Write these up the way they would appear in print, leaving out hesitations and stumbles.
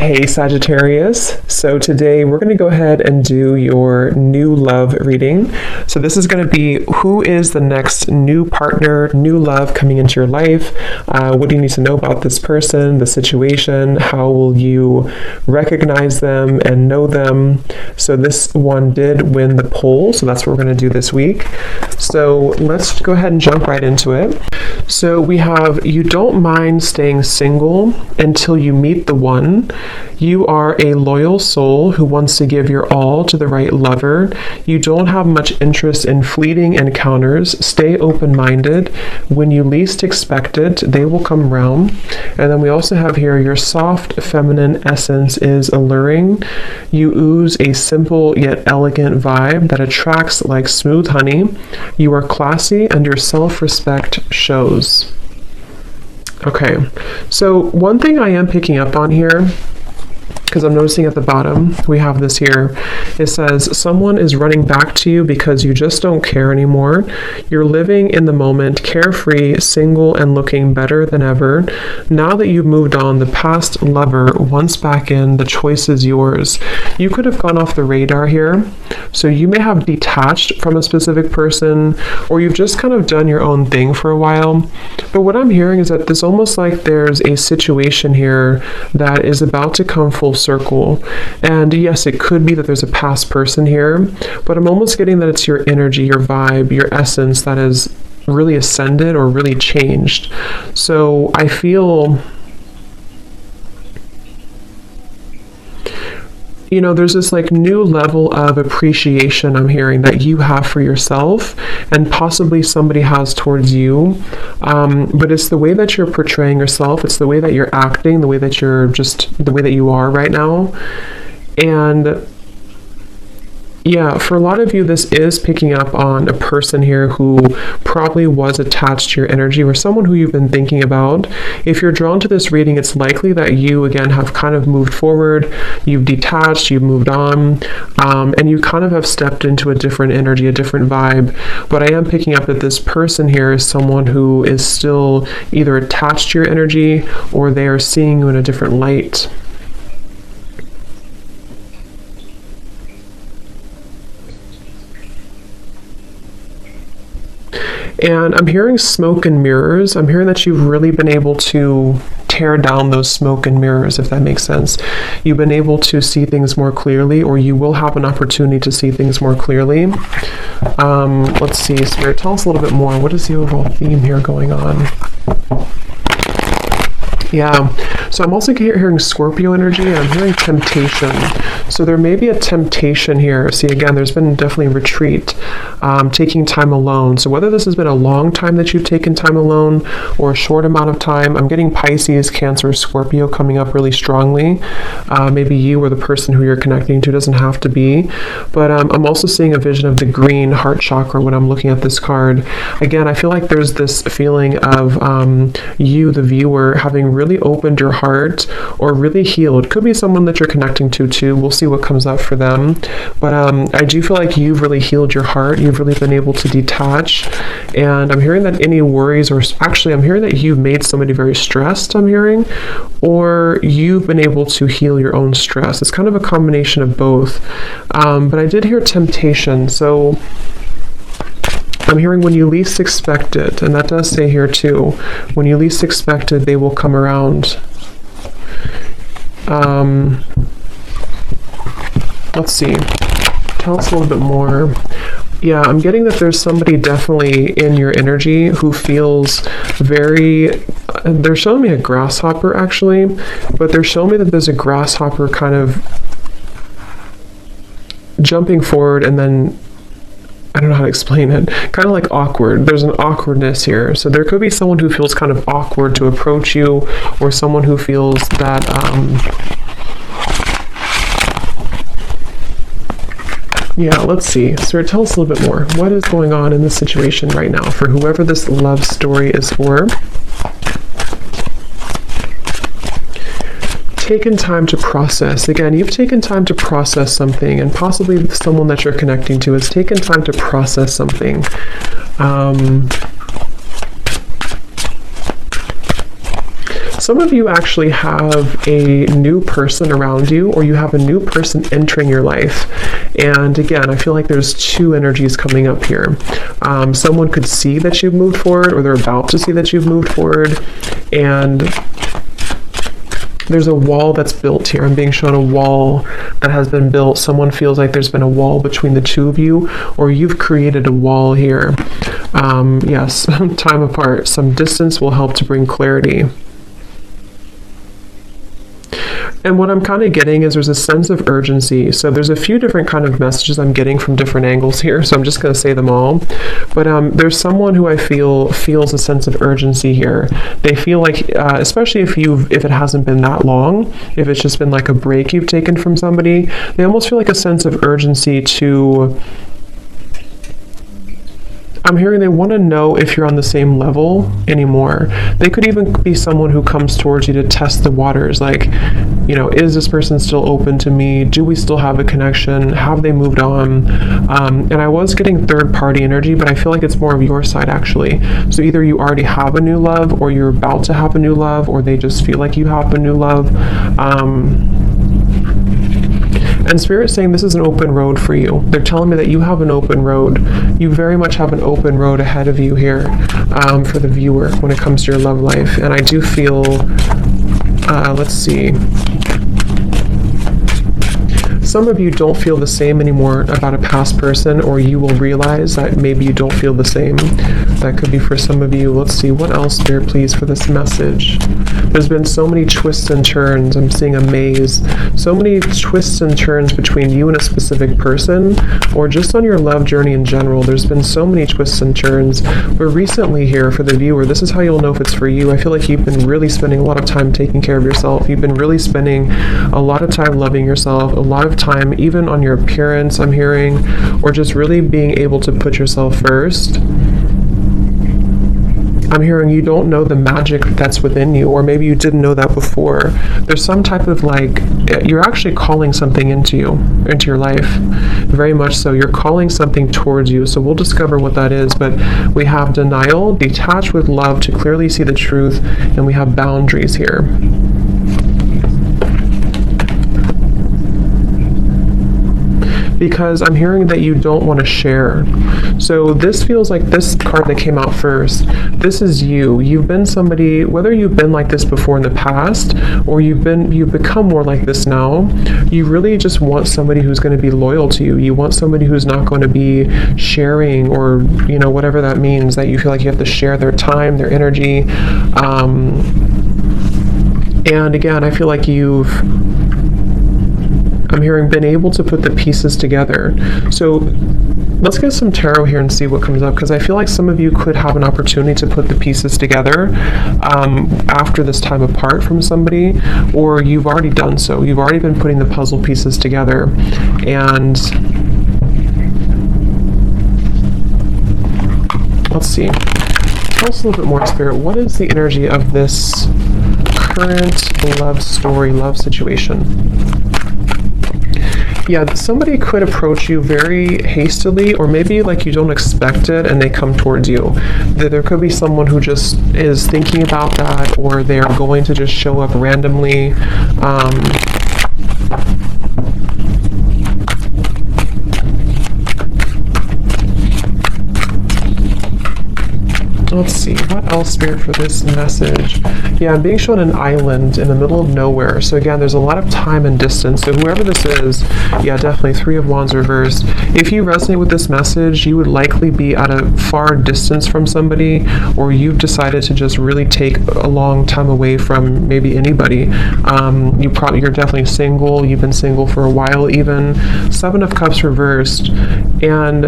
Hey Sagittarius, so today we're going to go ahead and do your new love reading. So this is going to be who is the next new partner, new love coming into your life. What do you need to know about this person, the situation? How will you recognize them and know them? So this one did win the poll, so that's what we're going to do this week. So let's go ahead and jump right into it. So we have, you don't mind staying single until you meet the one. You are a loyal soul who wants to give your all to the right lover. You don't have much interest in fleeting encounters. Stay open-minded. When you least expect it, they will come around. And then we also have here, your soft feminine essence is alluring. You ooze a simple yet elegant vibe that attracts like smooth honey. You are classy and your self-respect shows. Okay, so one thing I am picking up on here, because I'm noticing at the bottom, we have this here. It says, someone is running back to you because you just don't care anymore. You're living in the moment, carefree, single, and looking better than ever. Now that you've moved on, the past lover wants back in, the choice is yours. You could have gone off the radar here. So you may have detached from a specific person, or you've just kind of done your own thing for a while. But what I'm hearing is that it's almost like there's a situation here that is about to come full circle. And yes, it could be that there's a past person here, but I'm almost getting that it's your energy, your vibe, your essence that has really ascended or really changed. So I feel, you know, there's this like new level of appreciation I'm hearing that you have for yourself and possibly somebody has towards you. But it's the way that you're portraying yourself. It's the way that you're acting, the way that you're just the way that you are right now. And yeah, for a lot of you, this is picking up on a person here who probably was attached to your energy or someone who you've been thinking about. If you're drawn to this reading, it's likely that you, again, have kind of moved forward, you've detached, you've moved on, and you kind of have stepped into a different energy, a different vibe. But I am picking up that this person here is someone who is still either attached to your energy or they are seeing you in a different light. And I'm hearing smoke and mirrors. I'm hearing that you've really been able to tear down those smoke and mirrors, if that makes sense. You've been able to see things more clearly, or you will have an opportunity to see things more clearly. Let's see, Spirit, tell us a little bit more. What is the overall theme here going on? Yeah, so I'm also hearing Scorpio energy, and I'm hearing temptation. So there may be a temptation here. See, again, there's been definitely retreat, taking time alone. So whether this has been a long time that you've taken time alone or a short amount of time, I'm getting Pisces, Cancer, Scorpio coming up really strongly. Maybe you or the person who you're connecting to, doesn't have to be. But I'm also seeing a vision of the green heart chakra when I'm looking at this card. Again, I feel like there's this feeling of you, the viewer, having really opened your heart or really healed. Could be someone that you're connecting to too. We'll see what comes up for them. But I do feel like you've really healed your heart. You've really been able to detach. And I'm hearing that any worries, or actually I'm hearing that you've made somebody very stressed, I'm hearing, or you've been able to heal your own stress. It's kind of a combination of both. But I did hear temptation. So I'm hearing when you least expect it, and that does say here too, when you least expect it, they will come around. Let's see, tell us a little bit more. Yeah, I'm getting that there's somebody definitely in your energy who feels very, they're showing me a grasshopper actually, but they're showing me that there's a grasshopper kind of jumping forward and then, I don't know how to explain it, kind of like awkward. There's an awkwardness here. So there could be someone who feels kind of awkward to approach you, or someone who feels that, yeah, let's see. Spirit, tell us a little bit more. What is going on in this situation right now for whoever this love story is for? Taken time to process. Again, you've taken time to process something, and possibly someone that you're connecting to has taken time to process something. Some of you actually have a new person around you, or you have a new person entering your life. And again, I feel like there's two energies coming up here. Someone could see that you've moved forward, or they're about to see that you've moved forward. And there's a wall that's built here. I'm being shown a wall that has been built. Someone feels like there's been a wall between the two of you, or you've created a wall here. Yes, time apart. Some distance will help to bring clarity. And what I'm kind of getting is there's a sense of urgency. So there's a few different kind of messages I'm getting from different angles here. So I'm just going to say them all. But there's someone who I feel feels a sense of urgency here. They feel like, especially if it hasn't been that long, if it's just been like a break you've taken from somebody, they almost feel like a sense of urgency to... I'm hearing they want to know if you're on the same level anymore. They could even be someone who comes towards you to test the waters. Like, you know, is this person still open to me? Do we still have a connection? Have they moved on? And I was getting third party energy, but I feel like it's more of your side actually. So either you already have a new love, or you're about to have a new love, or they just feel like you have a new love. And Spirit's saying this is an open road for you. They're telling me that you have an open road. You very much have an open road ahead of you here for the viewer when it comes to your love life. And I do feel, let's see. Some of you don't feel the same anymore about a past person, or you will realize that maybe you don't feel the same. That could be for some of you. Let's see, what else, Spirit, please, for this message? There's been so many twists and turns. I'm seeing a maze. So many twists and turns between you and a specific person, or just on your love journey in general. There's been so many twists and turns. But recently here, for the viewer, this is how you'll know if it's for you. I feel like you've been really spending a lot of time taking care of yourself. You've been really spending a lot of time loving yourself, a lot of time even on your appearance, I'm hearing, or just really being able to put yourself first. I'm hearing you don't know the magic that's within you, or maybe you didn't know that before. There's some type of like, you're actually calling something into your life. Very much so. You're calling something towards you. So we'll discover what that is. But we have denial, detached with love to clearly see the truth, and we have boundaries here. Because I'm hearing that you don't want to share. So this feels like this card that came out first. This is you. You've been somebody, whether you've been like this before in the past, or you've become more like this now, you really just want somebody who's going to be loyal to you. You want somebody who's not going to be sharing, or, you know, whatever that means, that you feel like you have to share their time, their energy. And again, I feel like I'm hearing been able to put the pieces together. So let's get some tarot here and see what comes up, because I feel like some of you could have an opportunity to put the pieces together after this time apart from somebody, or you've already done so. You've already been putting the puzzle pieces together. And let's see. Tell us a little bit more, Spirit. What is the energy of this current love story, love situation? Yeah, somebody could approach you very hastily, or maybe like you don't expect it and they come towards you. There could be someone who just is thinking about that, or they're going to just show up randomly. Let's see, what else, Spirit, for this message? Yeah, I'm being shown an island in the middle of nowhere. So again, there's a lot of time and distance. So whoever this is, yeah, definitely Three of Wands reversed. If you resonate with this message, you would likely be at a far distance from somebody, or you've decided to just really take a long time away from maybe anybody. You're definitely single. You've been single for a while even. Seven of Cups reversed. And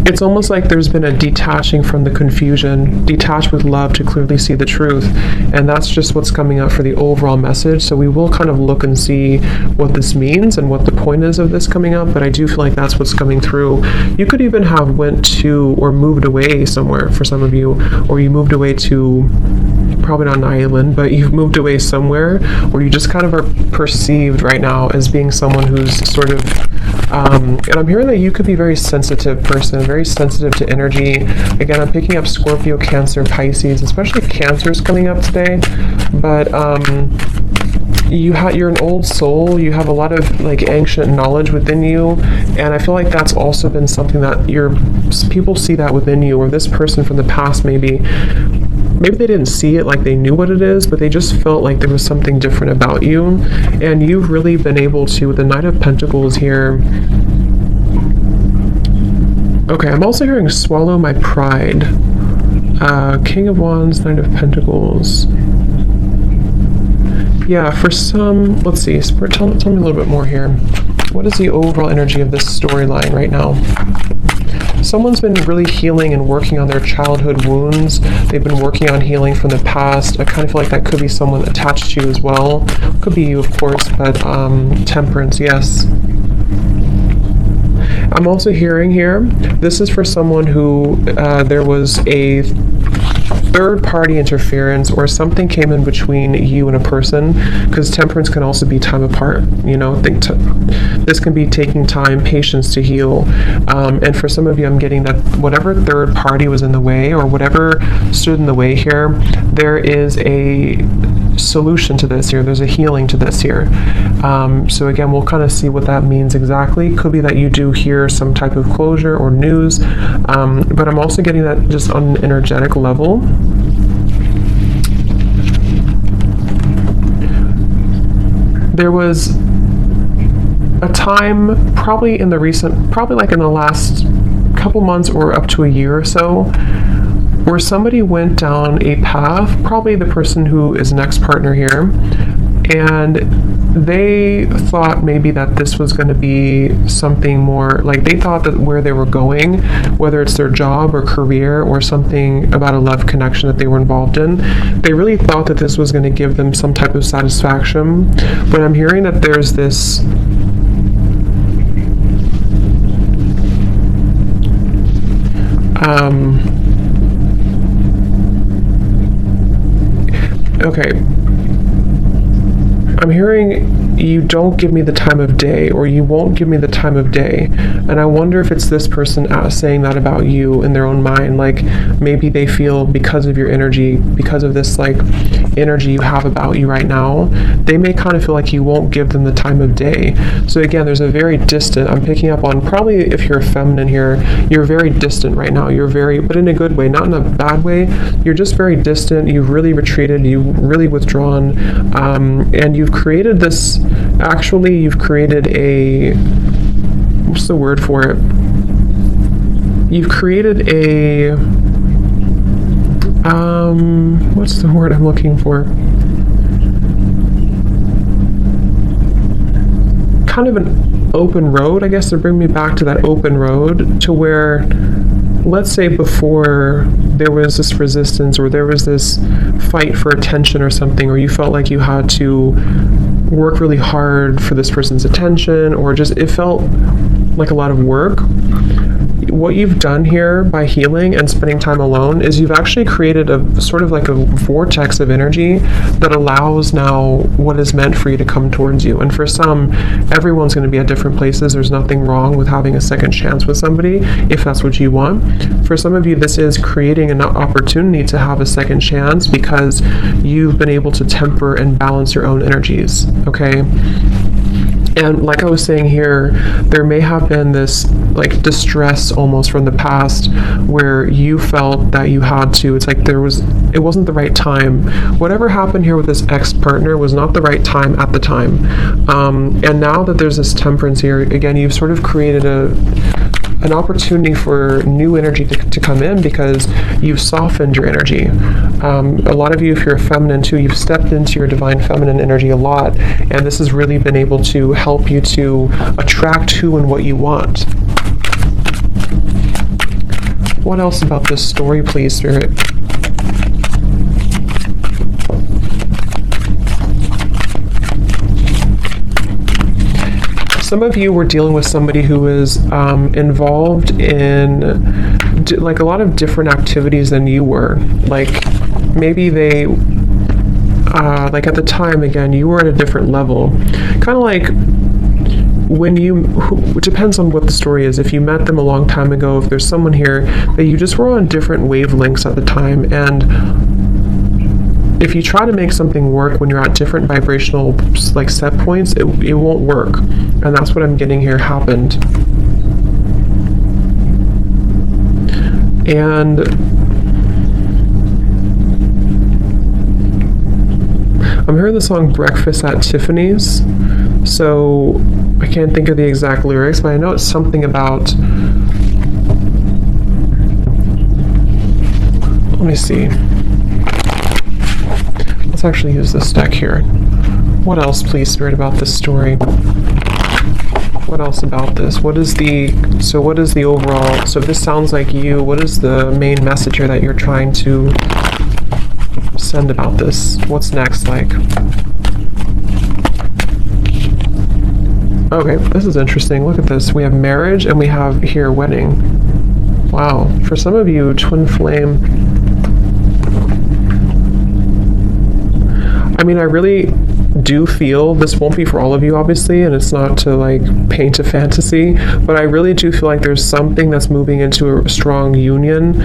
it's almost like there's been a detaching from the confusion, detached with love to clearly see the truth. And that's just what's coming up for the overall message. So we will kind of look and see what this means and what the point is of this coming up. But I do feel like that's what's coming through. You could even have went to or moved away somewhere for some of you, or you moved away to probably not an island, but you've moved away somewhere where you just kind of are perceived right now as being someone who's sort of, and I'm hearing that you could be a very sensitive person, very sensitive to energy. Again, I'm picking up Scorpio, Cancer, Pisces, especially Cancer's coming up today, but you're an old soul. You have a lot of like ancient knowledge within you, and I feel like that's also been something that people see that within you, or this person from the past maybe they didn't see it like they knew what it is, but they just felt like there was something different about you, and you've really been able to, with the Knight of Pentacles here. Okay, I'm also hearing swallow my pride. King of Wands, Knight of Pentacles. Yeah, for some, let's see, Spirit, tell me a little bit more here. What is the overall energy of this storyline right now? Someone's been really healing and working on their childhood wounds. They've been working on healing from the past. I kind of feel like that could be someone attached to you as well. Could be you, of course, but Temperance, yes. I'm also hearing here, this is for someone who there was a third-party interference, or something came in between you and a person, because Temperance can also be time apart. You know, this can be taking time, patience to heal, and for some of you, I'm getting that whatever third party was in the way, or whatever stood in the way here, there is a solution to this here. There's a healing to this here. So again, we'll kind of see what that means exactly. Could be that you do hear some type of closure or news, but I'm also getting that just on an energetic level. There was a time, probably in the last couple months or up to a year or so, where somebody went down a path, probably the person who is next partner here, and they thought maybe that this was going to be something more, like they thought that where they were going, whether it's their job or career or something about a love connection that they were involved in, they really thought that this was going to give them some type of satisfaction. But I'm hearing that there's this okay, I'm hearing you don't give me the time of day, or you won't give me the time of day. And I wonder if it's this person saying that about you in their own mind. Like maybe they feel because of your energy, because of this like energy you have about you right now, they may kind of feel like you won't give them the time of day. So again, there's a very distant, I'm picking up on, probably if you're a feminine here, you're very distant right now. You're very, but in a good way, not in a bad way. You're just very distant. You've really retreated. You've really withdrawn. And you've created this, actually, you've created a, what's the word for it? You've created a, what's the word I'm looking for? Kind of an open road, I guess, to bring me back to that open road, to where, let's say before there was this resistance, or there was this fight for attention or something, or you felt like you had to work really hard for this person's attention, or just it felt like a lot of work. What you've done here by healing and spending time alone is you've actually created a sort of like a vortex of energy that allows now what is meant for you to come towards you. And for some, everyone's going to be at different places. There's nothing wrong with having a second chance with somebody if that's what you want. For some of you, this is creating an opportunity to have a second chance because you've been able to temper and balance your own energies, okay? And like I was saying here, there may have been this like distress almost from the past where you felt that you had to, it's like it wasn't the right time. Whatever happened here with this ex-partner was not the right time at the time. And now that there's this temperance here, again, you've sort of created an opportunity for new energy to come in because you've softened your energy. A lot of you, if you're a feminine too, you've stepped into your divine feminine energy a lot, and this has really been able to help you to attract who and what you want. What else about this story, please, Spirit? Some of you were dealing with somebody who is involved in like a lot of different activities than you were. Like maybe they, like at the time, again, you were at a different level. Kind of like when it depends on what the story is. If you met them a long time ago, if there's someone here that you just were on different wavelengths at the time, and if you try to make something work when you're at different vibrational like set points, it won't work. And that's what I'm getting here happened. And I'm hearing the song Breakfast at Tiffany's. So I can't think of the exact lyrics, but I know it's something about, let me see. Let's actually use this deck here. What else, please, Spirit, about this story? What else about this? What is the overall, so if this sounds like you, what is the main message here that you're trying to send about this? What's next like? Okay, this is interesting. Look at this. We have marriage and we have here wedding. Wow. For some of you, twin flame. I mean, I really do feel, this won't be for all of you obviously, and it's not to like paint a fantasy, but I really do feel like there's something that's moving into a strong union,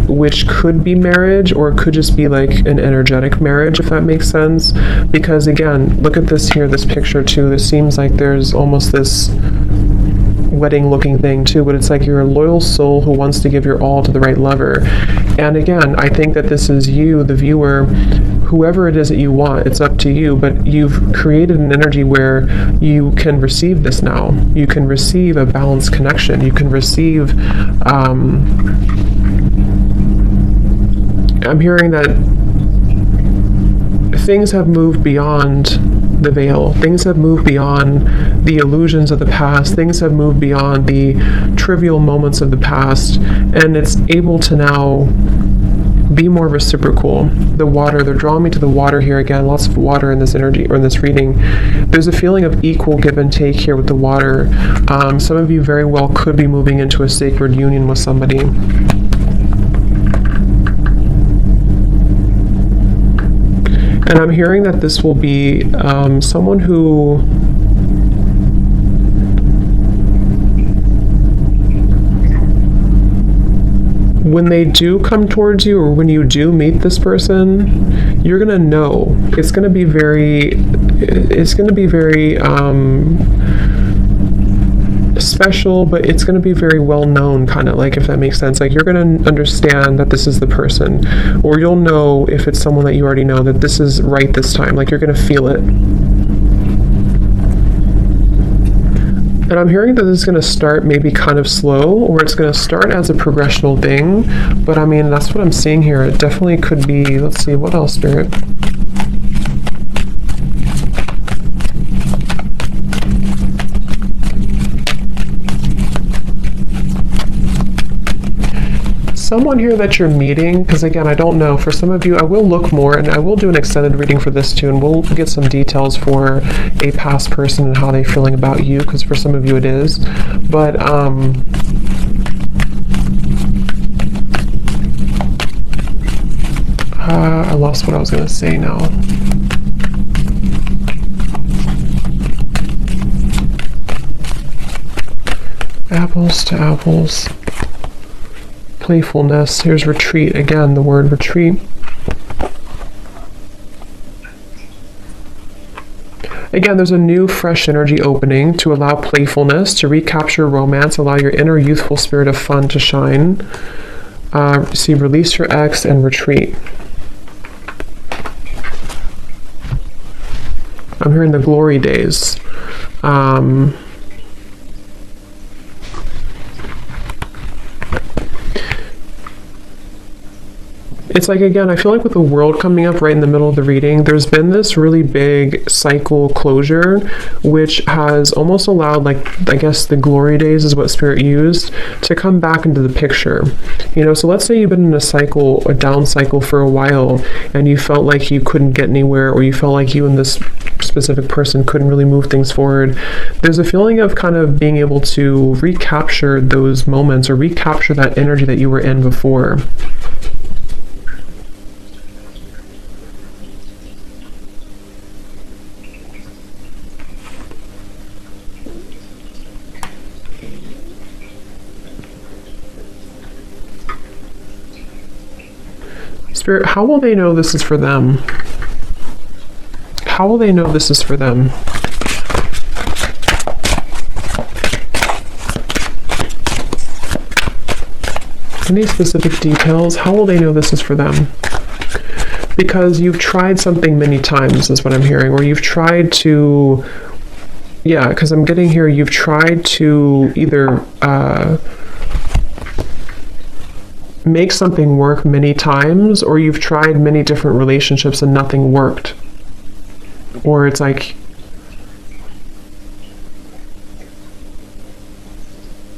which could be marriage, or it could just be like an energetic marriage, if that makes sense. Because again, look at this here, this picture too. This seems like there's almost this wedding looking thing too, but it's like you're a loyal soul who wants to give your all to the right lover. And again, I think that this is you, the viewer, whoever it is that you want, it's up to you, but you've created an energy where you can receive this now. You can receive a balanced connection. You can receive, I'm hearing that things have moved beyond the veil. Things have moved beyond the illusions of the past. Things have moved beyond the trivial moments of the past, and it's able to now be more reciprocal. The water, they're drawing me to the water here again. Lots of water in this energy, or in this reading. There's a feeling of equal give and take here with the water. Some of you very well could be moving into a sacred union with somebody. And I'm hearing that this will be someone who when they do come towards you, or when you do meet this person, you're gonna know. It's gonna be very special, but it's going to be very well known, kind of like, if that makes sense. Like, you're going to understand that this is the person, or you'll know if it's someone that you already know that this is right this time. Like, you're going to feel it. And I'm hearing that this is going to start maybe kind of slow, or it's going to start as a progressional thing, but I mean, that's what I'm seeing here. It definitely could be, let's see, what else, Spirit? Someone here that you're meeting, because again, I don't know, for some of you, I will look more, and I will do an extended reading for this too, and we'll get some details for a past person and how they're feeling about you, because for some of you it is. But I lost what I was going to say now. Apples to apples. Playfulness. Here's retreat. Again, the word retreat. Again, there's a new, fresh energy opening to allow playfulness, to recapture romance, allow your inner youthful spirit of fun to shine. See, release your ex and retreat. I'm hearing the glory days. It's like, again, I feel like with the world coming up right in the middle of the reading, there's been this really big cycle closure, which has almost allowed, like, I guess the glory days is what Spirit used, to come back into the picture. You know, so let's say you've been in a cycle, a down cycle for a while, and you felt like you couldn't get anywhere, or you felt like you and this specific person couldn't really move things forward. There's a feeling of kind of being able to recapture those moments, or recapture that energy that you were in before. Spirit, how will they know this is for them? How will they know this is for them? Any specific details? How will they know this is for them? Because you've tried something many times, is what I'm hearing, or you've tried to, yeah, because I'm getting here, you've tried to either make something work many times, or you've tried many different relationships and nothing worked. Or it's like,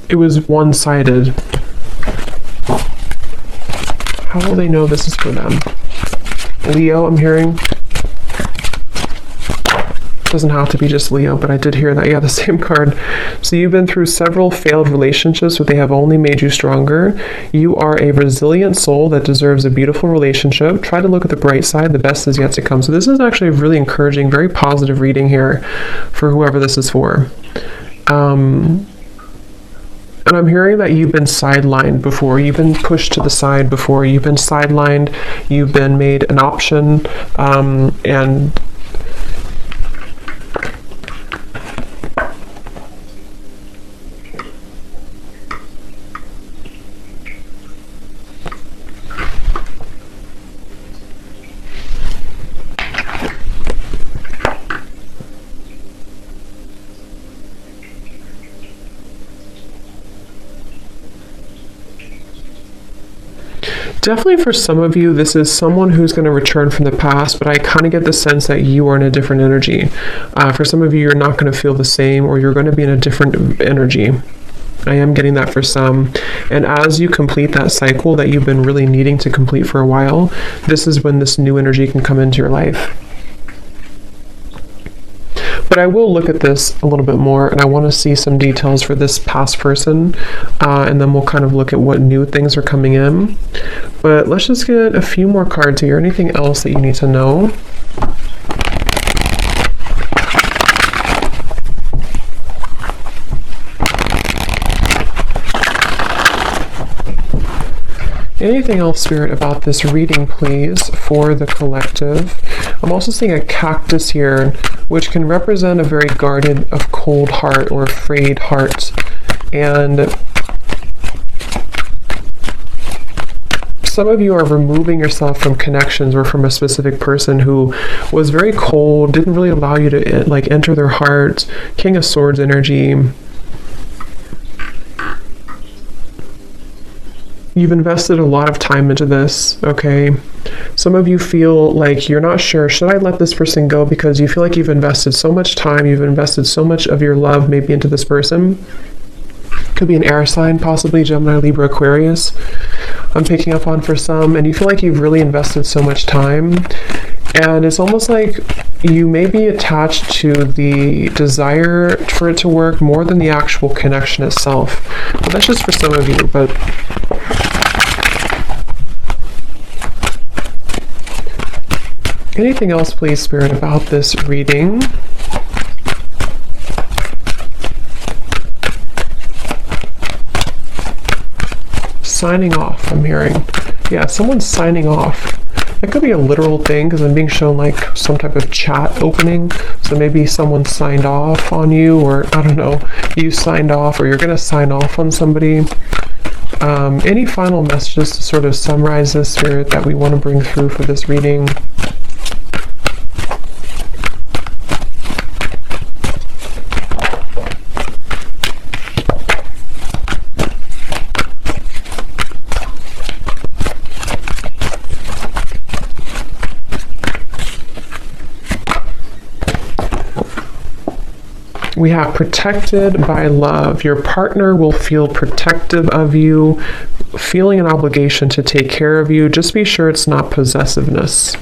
it was one-sided. How will they know this is for them? Leo, I'm hearing. Doesn't have to be just Leo, but I did hear that. Yeah, the same card. So you've been through several failed relationships, but they have only made you stronger. You are a resilient soul that deserves a beautiful relationship. Try to look at the bright side. The best is yet to come. So this is actually a really encouraging, very positive reading here for whoever this is for. And I'm hearing that you've been sidelined before. You've been pushed to the side before. You've been sidelined. You've been made an option. And definitely for some of you, this is someone who's going to return from the past, but I kind of get the sense that you are in a different energy. For some of you, you're not going to feel the same, or you're going to be in a different energy. I am getting that for some. And as you complete that cycle that you've been really needing to complete for a while, this is when this new energy can come into your life. But I will look at this a little bit more, and I want to see some details for this past person, and then we'll kind of look at what new things are coming in. But let's just get a few more cards here. Anything else that you need to know? Anything else, Spirit, about this reading, please, for the collective? I'm also seeing a cactus here, which can represent a very guarded, a cold heart or afraid heart. And some of you are removing yourself from connections or from a specific person who was very cold, didn't really allow you to like enter their heart. King of Swords energy. You've invested a lot of time into this, okay? Some of you feel like you're not sure, should I let this person go? Because you feel like you've invested so much time, you've invested so much of your love maybe into this person. Could be an air sign, possibly Gemini, Libra, Aquarius. I'm picking up on for some, and you feel like you've really invested so much time. And it's almost like you may be attached to the desire for it to work more than the actual connection itself. But that's just for some of you, but anything else, please, Spirit, about this reading? Signing off, I'm hearing. Yeah, someone's signing off. It could be a literal thing because I'm being shown like some type of chat opening. So maybe someone signed off on you, or I don't know, you signed off, or you're going to sign off on somebody. Any final messages to sort of summarize this, Spirit, that we want to bring through for this reading? We have protected by love. Your partner will feel protective of you, feeling an obligation to take care of you. Just be sure it's not possessiveness.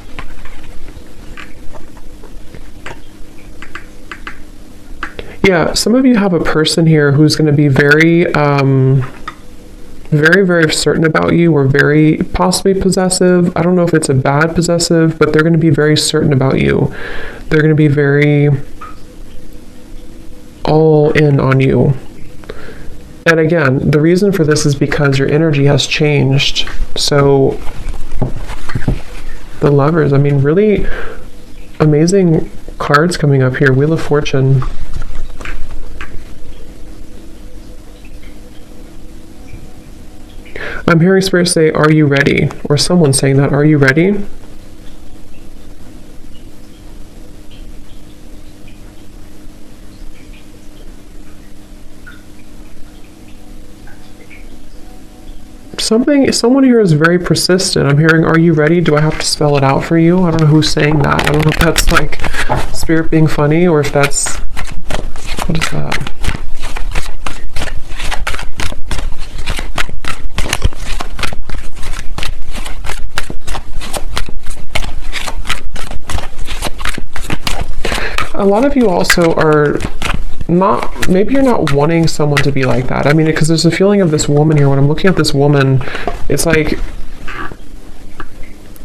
Yeah, some of you have a person here who's going to be very, very certain about you, or very possibly possessive. I don't know if it's a bad possessive, but they're going to be very certain about you. They're going to be very all in on you. And again, the reason for this is because your energy has changed. So The Lovers. I mean, really amazing cards coming up here. Wheel of Fortune. I'm hearing Spirit say, are you ready? Or someone saying that, are you ready? Someone here is very persistent. I'm hearing, are you ready? Do I have to spell it out for you? I don't know who's saying that. I don't know if that's like Spirit being funny or if that's, what is that? A lot of you also are not, maybe you're not wanting someone to be like that. I mean, because there's a feeling of this woman here. When I'm looking at this woman, it's like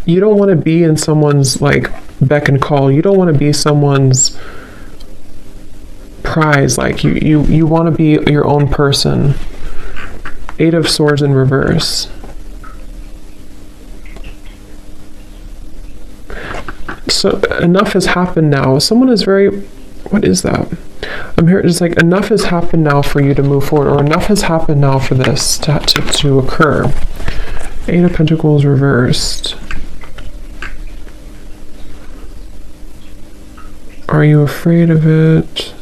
you don't want to be in someone's like beck and call. You don't want to be someone's prize. Like you want to be your own person. 8 of Swords in reverse. So enough has happened now. Someone is very, what is that? I'm here, just like enough has happened now for you to move forward, or enough has happened now for this to occur. 8 of Pentacles reversed. Are you afraid of it?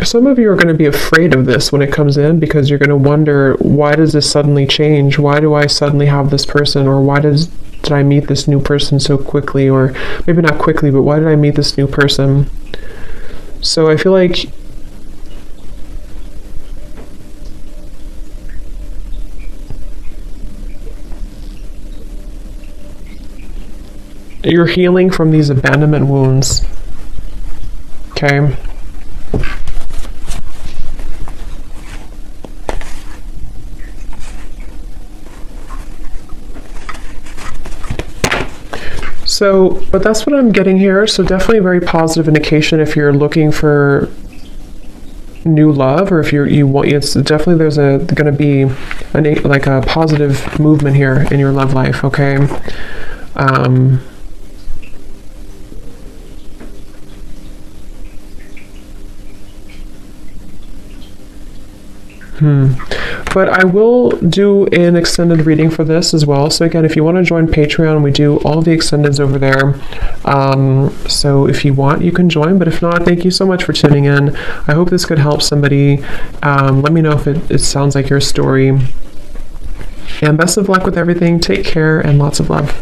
Some of you are going to be afraid of this when it comes in, because you're going to wonder, why does this suddenly change? Why do I suddenly have this person? Or why did I meet this new person so quickly? Or maybe not quickly, but why did I meet this new person? So I feel like you're healing from these abandonment wounds. Okay. So, but that's what I'm getting here. So definitely a very positive indication if you're looking for new love, or if you want, it's definitely there's going to be like a positive movement here in your love life. Okay. But I will do an extended reading for this as well. So again, if you want to join Patreon, we do all the extendeds over there. So if you want, you can join. But if not, thank you so much for tuning in. I hope this could help somebody. Let me know if it sounds like your story. And best of luck with everything. Take care and lots of love.